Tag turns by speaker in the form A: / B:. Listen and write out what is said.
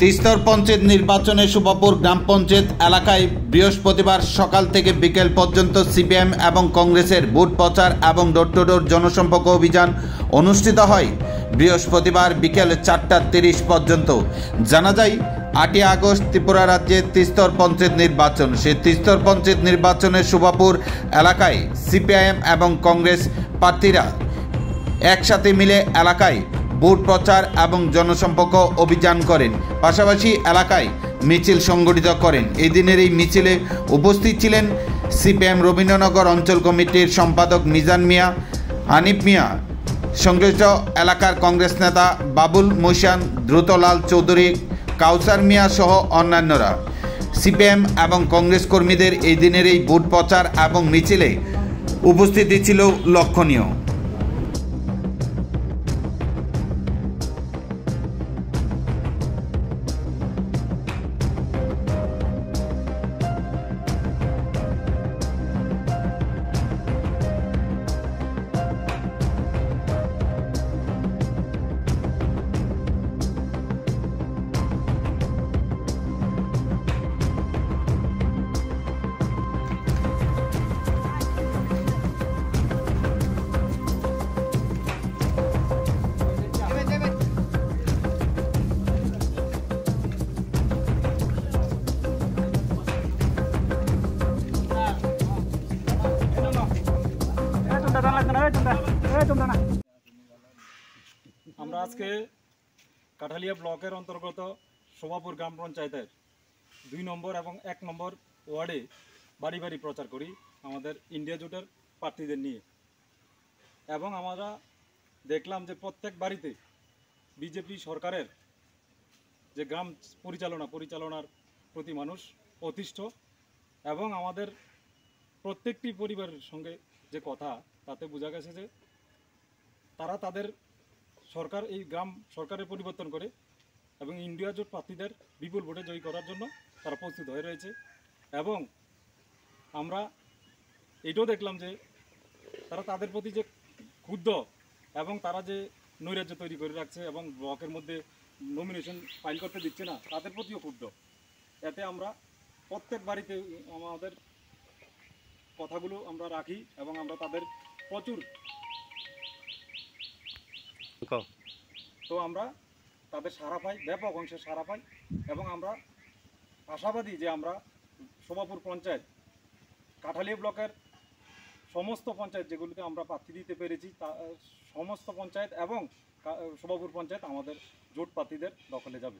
A: তিস্তর পঞ্চায়েত নির্বাচনে সুবাপুর গ্রাম পঞ্চায়েত এলাকায় বৃহস্পতিবার সকাল থেকে বিকেল পর্যন্ত সিপিএম এবং কংগ্রেসের ভোট প্রচার এবং ডোর টু ডোর জনসম্পর্ক অভিযান অনুষ্ঠিত হয়। বৃহস্পতিবার বিকেল 4:30 পর্যন্ত। জানা যায় 8 আগস্ট ত্রিপুরা রাজ্যে তিস্তর পঞ্চায়েত নির্বাচন। সেই তিস্তর পঞ্চায়েত নির্বাচনে সুবাপুর এলাকায় সিপিআইএম এবং কংগ্রেস প্রার্থীরা একসাথে মিলে এলাকায় ভোট প্রচার এবং জনসম্পর্ক অভিযান করেন, পাশাপাশি এলাকায় মিছিল সংগঠিত করেন। এই দিনের এই মিছিলে উপস্থিত ছিলেন সিপিএম রবীন্দ্রনগর অঞ্চল কমিটির সম্পাদক মিজান মিয়া, হানিফ মিয়া, সংশ্লিষ্ট এলাকার কংগ্রেস নেতা বাবুল মোশান, দ্রুতলাল চৌধুরী, কাউসার মিয়া সহ অন্যান্যরা। সিপিএম এবং কংগ্রেস কর্মীদের এই দিনের এই ভোট প্রচার এবং মিছিলে উপস্থিতি ছিল লক্ষণীয়।
B: আমরা আজকে কাঠালিয়া ব্লকের অন্তর্গত শোভাপুর গ্রাম পঞ্চায়েতের 2 নম্বর এবং 1 নম্বর ওয়ার্ডে বাড়ি বাড়ি প্রচার করি আমাদের ইন্ডিয়া জোটের প্রার্থীদের নিয়ে। এবং আমরা দেখলাম যে প্রত্যেক বাড়িতে বিজেপি সরকারের যে গ্রাম পরিচালনার প্রতি মানুষ অতিষ্ঠ, এবং আমাদের প্রত্যেকটি পরিবারের সঙ্গে যে কথা তাতে বোঝা গেছে যে তারা তাদের সরকার, এই গ্রাম সরকারের পরিবর্তন করে এবং ইন্ডিয়া জোট প্রার্থীদের বিপুল ভোটে জয়ী করার জন্য তারা প্রস্তুত হয়ে রয়েছে। এবং আমরা এটাও দেখলাম যে তারা তাদের প্রতি যে ক্ষুব্ধ এবং তারা যে নৈরাজ্য তৈরি করে রাখছে এবং ব্লকের মধ্যে নমিনেশন ফাইল করতে দিচ্ছে না, তাদের প্রতিও ক্ষুব্ধ। এতে আমরা প্রত্যেক বাড়িতে আমাদের কথাগুলো আমরা রাখি এবং আমরা তাদের প্রচুর তো আমরা তাদের সাড়া পাই, ব্যাপক অংশের সাড়া পাই। এবং আমরা আশাবাদী যে আমরা শোভাপুর পঞ্চায়েত, কাঠালিয়া ব্লকের সমস্ত পঞ্চায়েত যেগুলিতে আমরা প্রার্থী দিতে পেরেছি, সমস্ত পঞ্চায়েত এবং শোভাপুর পঞ্চায়েত আমাদের জোট প্রার্থীদের দখলে যাবে।